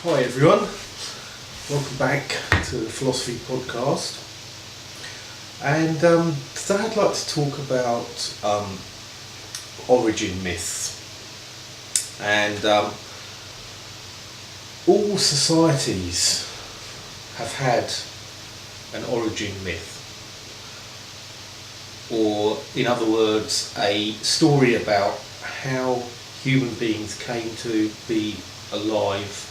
Hi everyone, welcome back to the Philosophy Podcast, and today I'd like to talk about origin myths. And all societies have had an origin myth, or in other words, a story about how human beings came to be alive,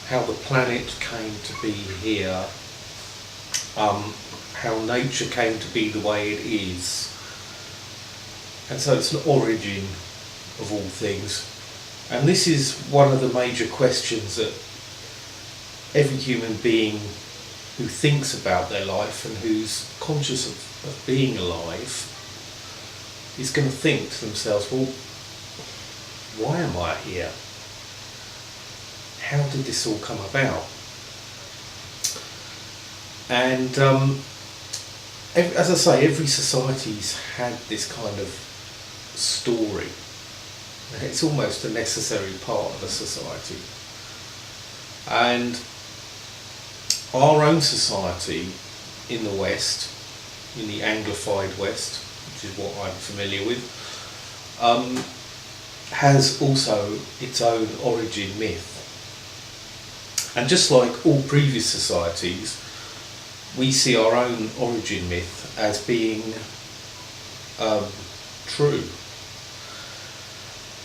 how the planet came to be here, how nature came to be the way it is. And so it's an origin of all things. And this is one of the major questions that every human being who thinks about their life and who's conscious of being alive is going to think to themselves, well, why am I here? How did this all come about? And as I say, every society's had this kind of story. It's almost a necessary part of a society. And our own society in the West, in the Anglified West, which is what I'm familiar with, has also its own origin myth. And just like all previous societies, we see our own origin myth as being true.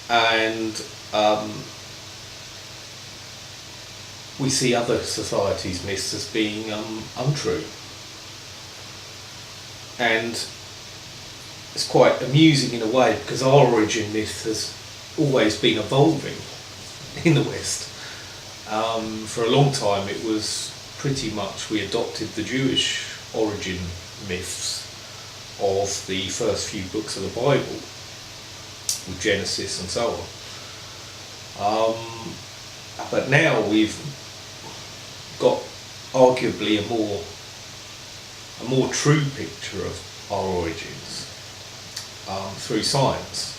And we see other societies' myths as being untrue. And it's quite amusing in a way, because our origin myth has always been evolving in the West. For a long time it was pretty much, we adopted the Jewish origin myths of the first few books of the Bible, with Genesis and so on. But now we've got arguably a more true picture of our origins through science.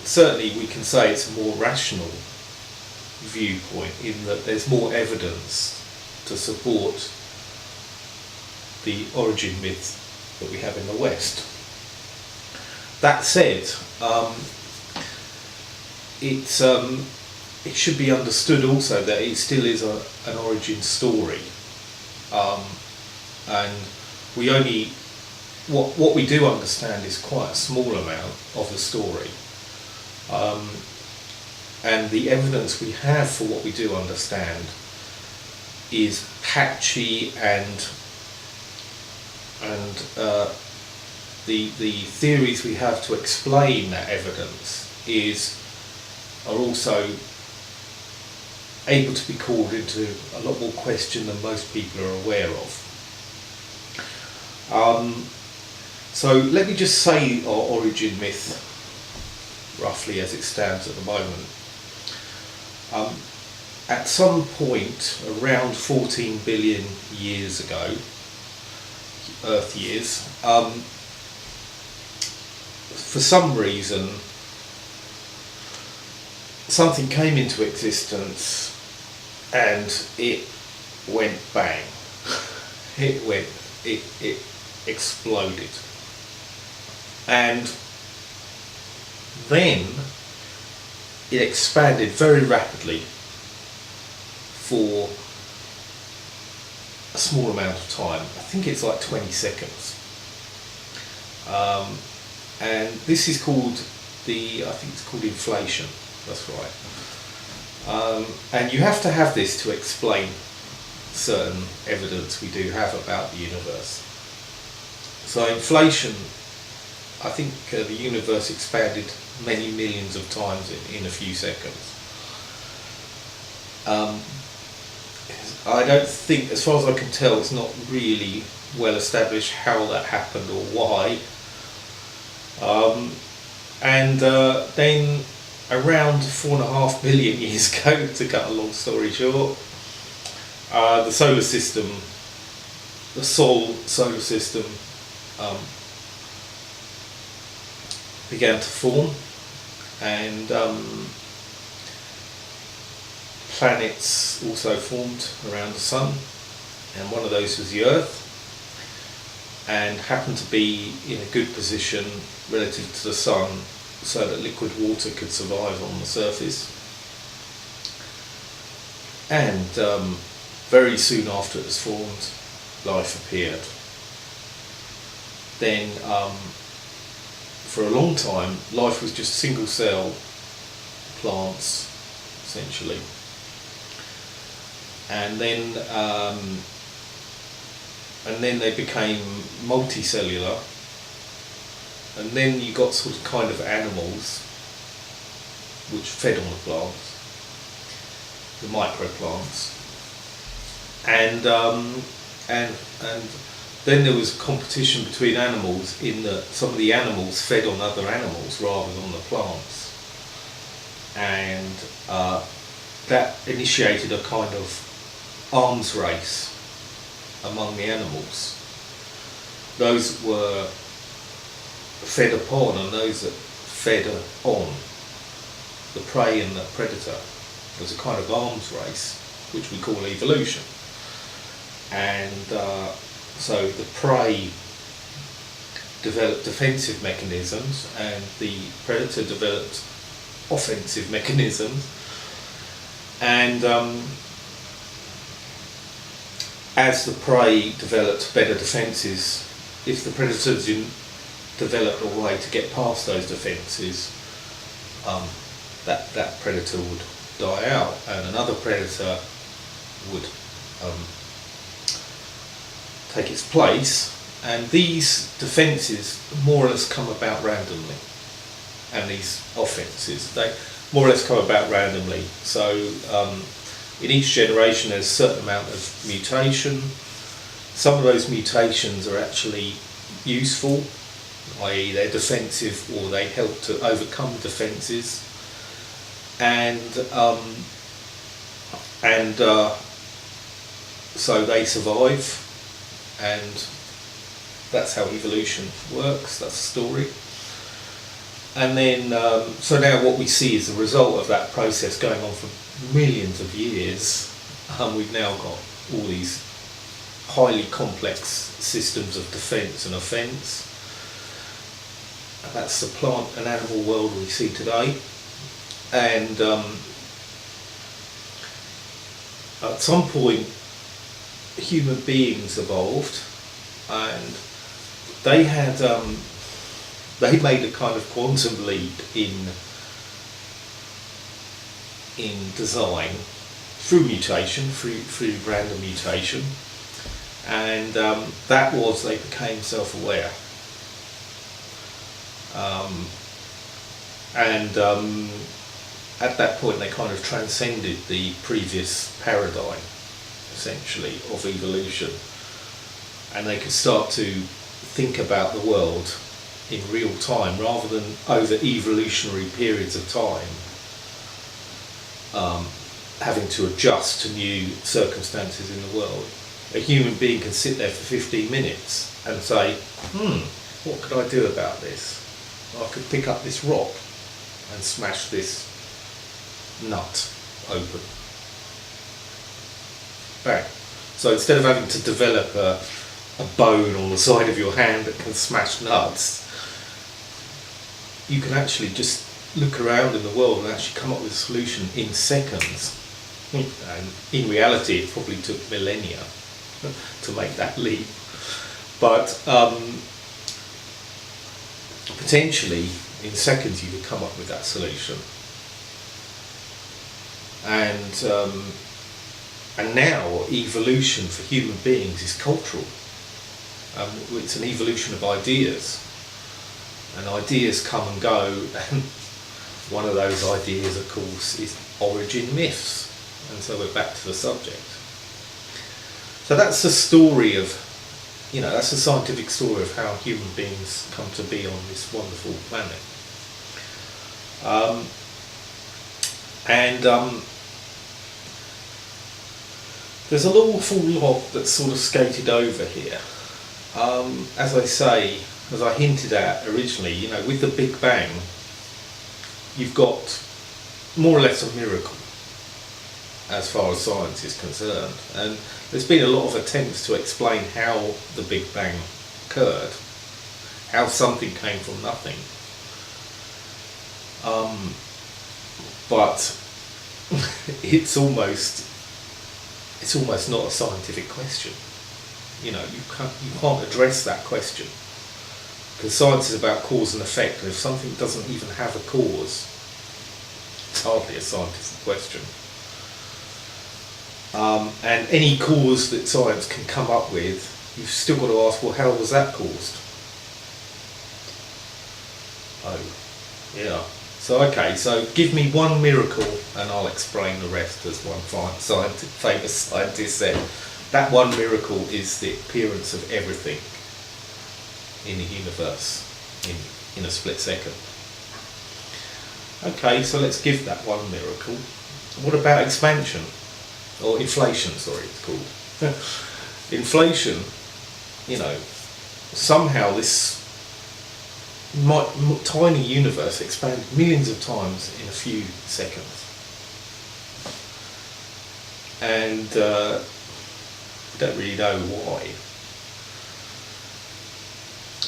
Certainly we can say it's a more rational viewpoint, in that there's more evidence to support the origin myth that we have in the West. That said, it should be understood also that it still is an origin story, and we only what we do understand is quite a small amount of the story. And the evidence we have for what we do understand is patchy, and the theories we have to explain that evidence are also able to be called into a lot more question than most people are aware of. So let me just say our origin myth roughly as it stands at the moment. At some point around 14 billion years ago, Earth years, for some reason something came into existence and it went bang. It exploded. And then it expanded very rapidly for a small amount of time. I think it's like 20 seconds. And this is called I think it's called inflation, that's right. And you have to have this to explain certain evidence we do have about the universe. So inflation, I think the universe expanded many millions of times in a few seconds. I don't think, as far as I can tell, it's not really well established how that happened or why. And then around 4.5 billion years ago, to cut a long story short, the solar system, the solar system began to form, and planets also formed around the sun, and one of those was the Earth, and happened to be in a good position relative to the sun so that liquid water could survive on the surface. And very soon after it was formed, life appeared. Then for a long time life was just single cell plants essentially, and then they became multi-cellular, and then you got sort of kind of animals which fed on the plants, the microplants, and then there was competition between animals in that some of the animals fed on other animals rather than the plants, and that initiated a kind of arms race among the animals. Those that were fed upon and those that fed on, the prey and the predator, was a kind of arms race which we call evolution. And so the prey developed defensive mechanisms and the predator developed offensive mechanisms, and as the prey developed better defences, if the predator didn't develop a way to get past those defences, that predator would die out and another predator would take its place. And these defences more or less come about randomly, and these offences, they more or less come about randomly. So in each generation there's a certain amount of mutation. Some of those mutations are actually useful, i.e. they're defensive or they help to overcome defences, and so they survive, and that's how evolution works. That's the story. And then so now what we see is the result of that process going on for millions of years. We've now got all these highly complex systems of defence and offence. That's the plant and animal world we see today. And at some point human beings evolved, and they had they made a kind of quantum leap in design through mutation, through random mutation, and that was they became self-aware, and at that point they kind of transcended the previous paradigm essentially of evolution, and they could start to think about the world in real time rather than over evolutionary periods of time, having to adjust to new circumstances in the world. A human being can sit there for 15 minutes and say, what could I do about this? I could pick up this rock and smash this nut open. Bang. So instead of having to develop a bone on the side of your hand that can smash nuts, you can actually just look around in the world and actually come up with a solution in seconds. And in reality it probably took millennia to make that leap, but potentially in seconds you could come up with that solution. And now evolution for human beings is cultural. It's an evolution of ideas, and ideas come and go, and one of those ideas of course is origin myths, and so we're back to the subject. So that's the story of, that's the scientific story of how human beings come to be on this wonderful planet. There's an awful lot that's sort of skated over here. As I say, as I hinted at originally, with the Big Bang, you've got more or less a miracle. as far as science is concerned. And there's been a lot of attempts to explain how the Big Bang occurred, how something came from nothing. But it's almost not a scientific question. You know, you can't address that question, because science is about cause and effect, and if something doesn't even have a cause, it's hardly a scientific question. And any cause that science can come up with, you've still got to ask, well, how was that caused? Oh, yeah. So, okay, so give me one miracle and I'll explain the rest, as one famous scientist said. That one miracle is the appearance of everything in the universe in a split second. Okay, so let's give that one miracle. What about expansion? Or inflation, sorry, it's called. Inflation, you know, somehow this tiny universe expanded millions of times in a few seconds. And we don't really know why.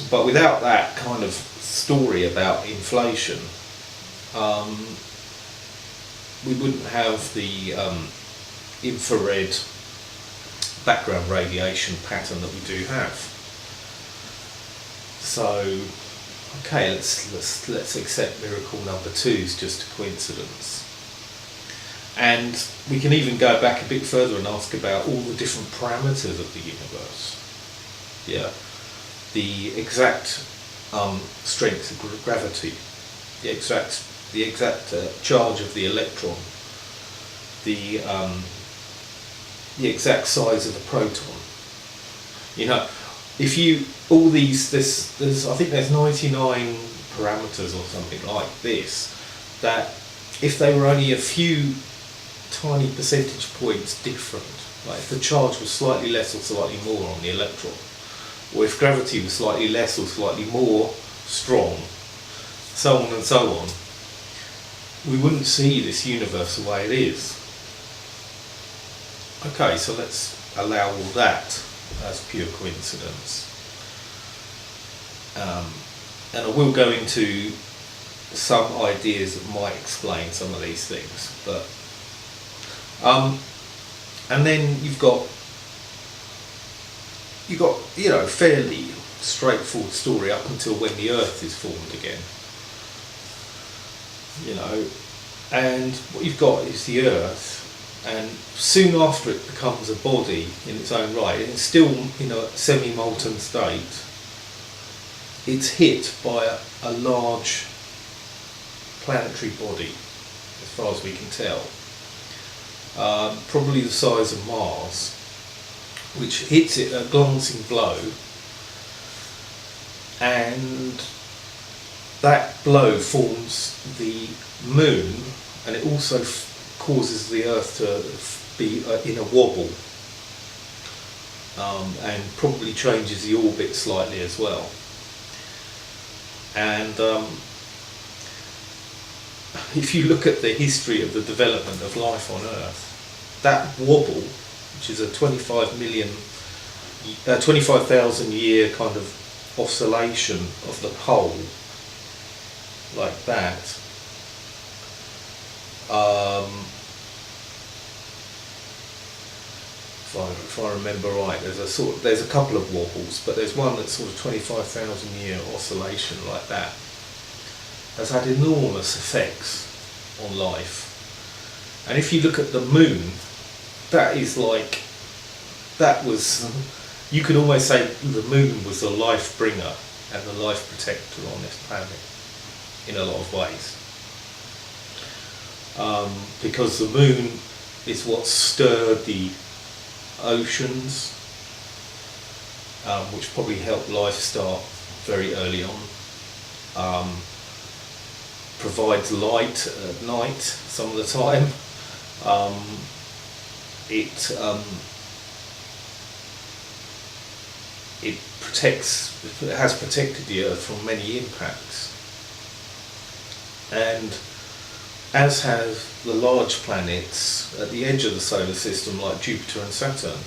But without that kind of story about inflation, we wouldn't have the infrared background radiation pattern that we do have. So, okay, let's accept miracle number 2 is just a coincidence. And we can even go back a bit further and ask about all the different parameters of the universe. Yeah, the exact strength of gravity, the exact charge of the electron, the exact size of the proton. You know, if you there's I think there's 99 parameters or something like this, that if they were only a few tiny percentage points different, like if the charge was slightly less or slightly more on the electron, or if gravity was slightly less or slightly more strong, so on and so on, we wouldn't see this universe the way it is. Okay, so let's allow all that as pure coincidence. And I will go into some ideas that might explain some of these things, but and then you've got you know, fairly straightforward story up until when the Earth is formed again. You know, and what you've got is the Earth, and soon after it becomes a body in its own right, and it's still in a semi-molten state, it's hit by a large planetary body, as far as we can tell, probably the size of Mars, which hits it a glancing blow, and that blow forms the moon, and it also causes the Earth to be in a wobble, and probably changes the orbit slightly as well. And if you look at the history of the development of life on Earth, that wobble, which is a 25,000 year kind of oscillation of the pole, like that, if I remember right, there's a couple of wobbles, but there's one that's sort of 25,000 year oscillation like that, has had enormous effects on life. And if you look at the moon, you could almost say the moon was the life bringer and the life protector on this planet in a lot of ways. Because the moon is what stirred the oceans, which probably helped life start very early on. Provides light at night some of the time. It has protected the Earth from many impacts, and as have the large planets at the edge of the solar system, like Jupiter and Saturn.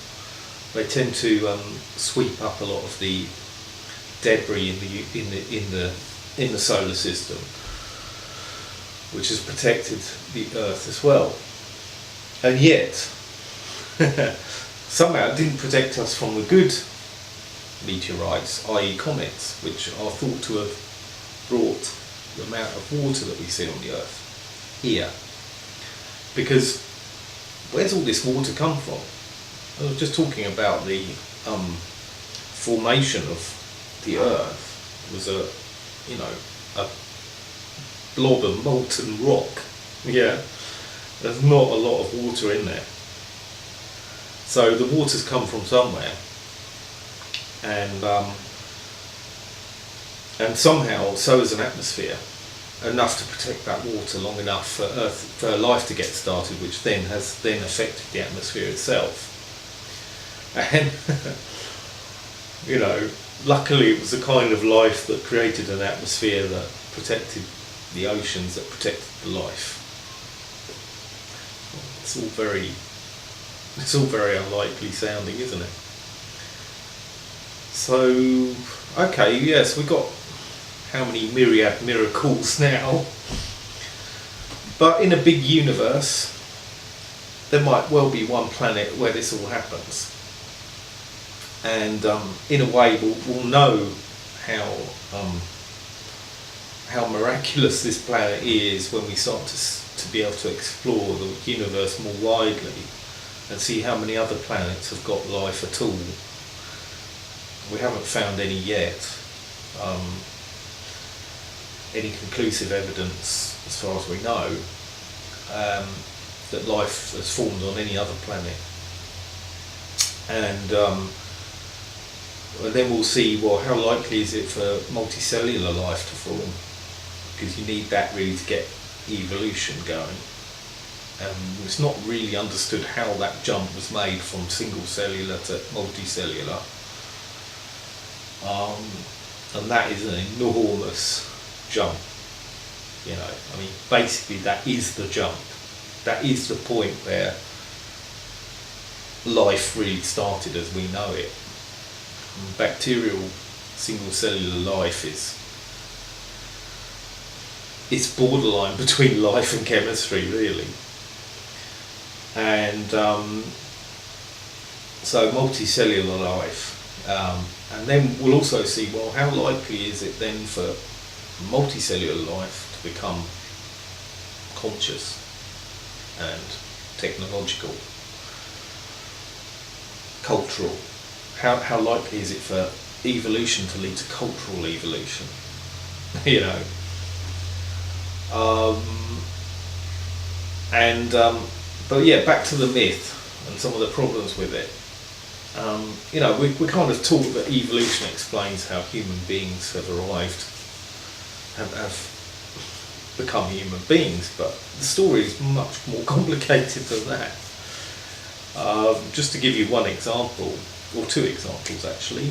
They tend to sweep up a lot of the debris in the solar system, which has protected the Earth as well. And yet, somehow it didn't protect us from the good meteorites, i.e. comets, which are thought to have brought the amount of water that we see on the Earth here. Because where's all this water come from? I was just talking about the formation of the Earth. It was a blob of molten rock. Yeah, there's not a lot of water in there. So the water's come from somewhere, and somehow so is an atmosphere, enough to protect that water long enough for life to get started, which then has affected the atmosphere itself. And luckily it was the kind of life that created an atmosphere that protected the oceans, that protected the life. It's all very unlikely sounding, isn't it? So, okay, yes, we've got how many myriad miracles now? But in a big universe, there might well be one planet where this all happens. And in a way, we'll know how miraculous this planet is when we start to be able to explore the universe more widely and see how many other planets have got life at all. We haven't found any yet, any conclusive evidence, as far as we know, that life has formed on any other planet. And then we'll see, well, how likely is it for multi-cellular life to form? Because you need that really to get evolution going. It's not really understood how that jump was made from single cellular to multicellular. And that is an enormous jump. Basically that is the jump. That is the point where life really started as we know it. And bacterial single cellular life it's borderline between life and chemistry, really. And so multicellular life. And then we'll also see, well, how likely is it then for multicellular life to become conscious and technological, cultural? How likely is it for evolution to lead to cultural evolution? But yeah, back to the myth and some of the problems with it. We're kind of taught that evolution explains how human beings have arrived, have become human beings, but the story is much more complicated than that. Just to give you one example, or two examples actually,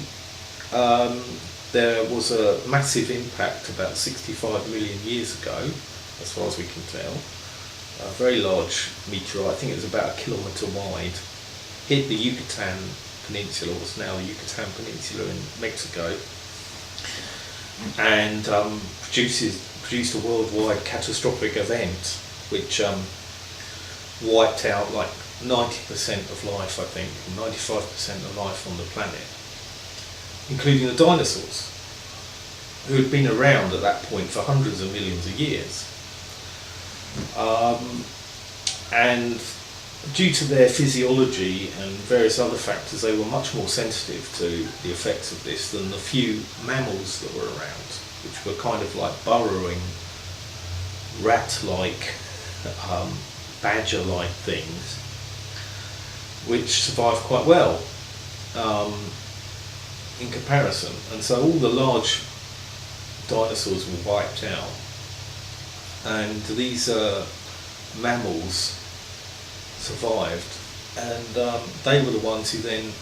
there was a massive impact about 65 million years ago, as far as we can tell. A very large meteorite, I think it was about 1 kilometre wide, hit the Yucatan Peninsula, what's now the Yucatan Peninsula in Mexico, and produced a worldwide catastrophic event which wiped out like 90% of life, I think, 95% of life on the planet, including the dinosaurs, who had been around at that point for hundreds of millions of years. And due to their physiology and various other factors, they were much more sensitive to the effects of this than the few mammals that were around, which were kind of like burrowing, rat-like, badger-like things, which survived quite well in comparison. And so all the large dinosaurs were wiped out, and these mammals survived, and they were the ones who then,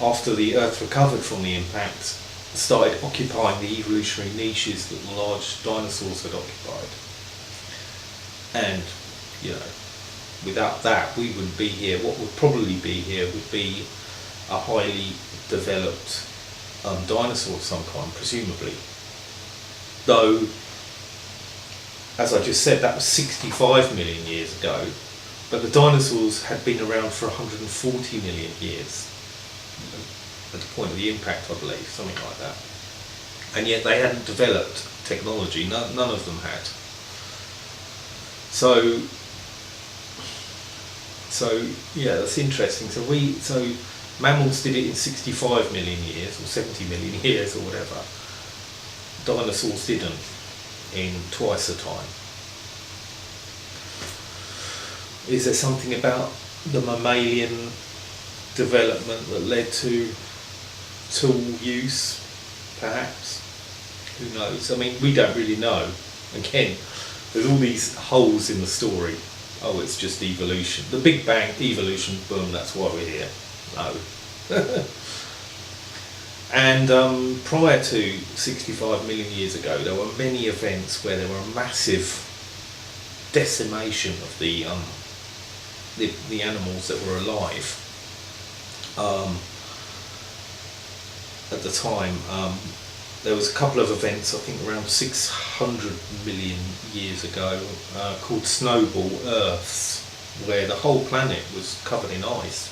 after the Earth recovered from the impact, started occupying the evolutionary niches that the large dinosaurs had occupied. And, you know, without that we wouldn't be here. What would probably be here would be a highly developed dinosaur of some kind, presumably. Though, as I just said, that was 65 million years ago, but the dinosaurs had been around for 140 million years at the point of the impact, I believe, something like that. And yet they hadn't developed technology, none of them had. So yeah, that's interesting. So mammals did it in 65 million years or 70 million years or whatever. Dinosaurs didn't in twice the time. Is there something about the mammalian development that led to tool use, perhaps? Who knows? I mean, we don't really know. Again, there's all these holes in the story. Oh, it's just evolution. The Big Bang, evolution, boom, that's why we're here. No. And prior to 65 million years ago, there were many events where there were a massive decimation of the animals that were alive. At the time, there was a couple of events, I think around 600 million years ago, called snowball Earths, where the whole planet was covered in ice.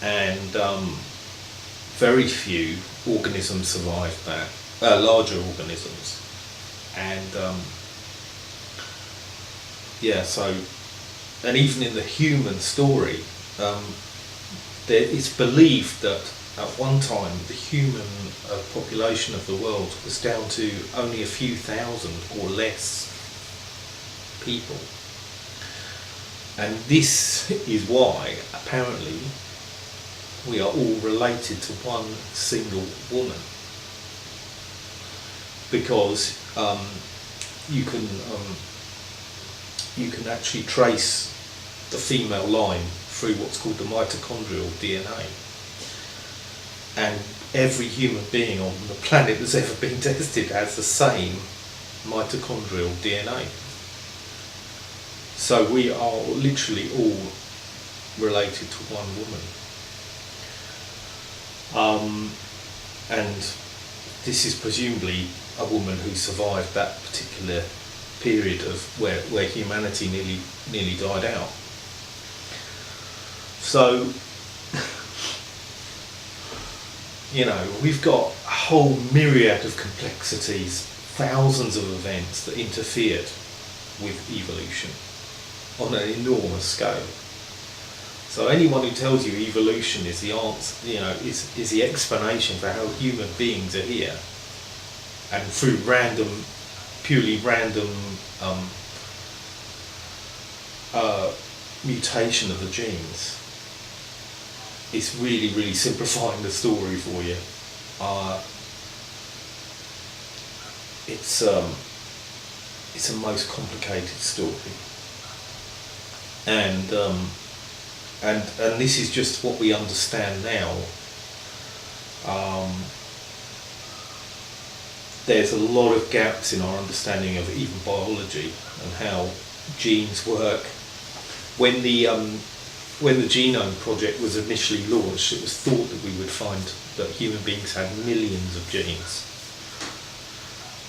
And very few organisms survived that, larger organisms. And yeah, so, and even in the human story, it's believed that at one time the human population of the world was down to only a few thousand or less people. And this is why apparently we are all related to one single woman, because you can actually trace the female line through what's called the mitochondrial DNA. And every human being on the planet that's ever been tested has the same mitochondrial DNA. So we are literally all related to one woman. And this is presumably a woman who survived that particular period of where humanity nearly died out. So, you know, we've got a whole myriad of complexities, thousands of events that interfered with evolution on an enormous scale. So anyone who tells you evolution is the answer, you know, is the explanation for how human beings are here, and through purely random mutation of the genes, is really, really simplifying the story for you. It's a most complicated story, and this is just what we understand now. There's a lot of gaps in our understanding of even biology and how genes work. When the Genome Project was initially launched, it was thought that we would find that human beings had millions of genes,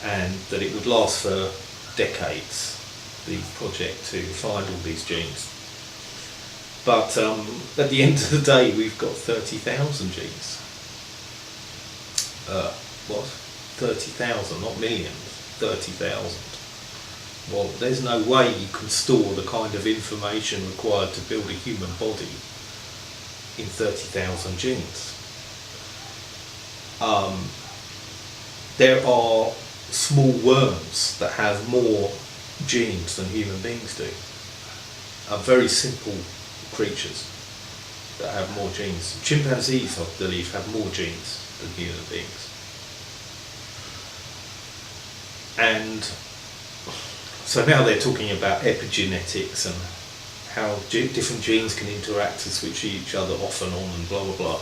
and that it would last for decades, the project, to find all these genes. But at the end of the day, we've got 30,000 genes. 30,000, not millions, 30,000. Well, there's no way you can store the kind of information required to build a human body in 30,000 genes. There are small worms that have more genes than human beings do. Are very simple creatures that have more genes. Chimpanzees, I believe, have more genes than human beings. And so now they're talking about epigenetics and how different genes can interact and switch each other off and on and blah blah blah.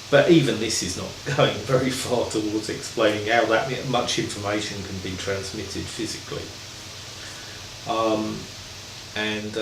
But even this is not going very far towards explaining how that much information can be transmitted physically. um, and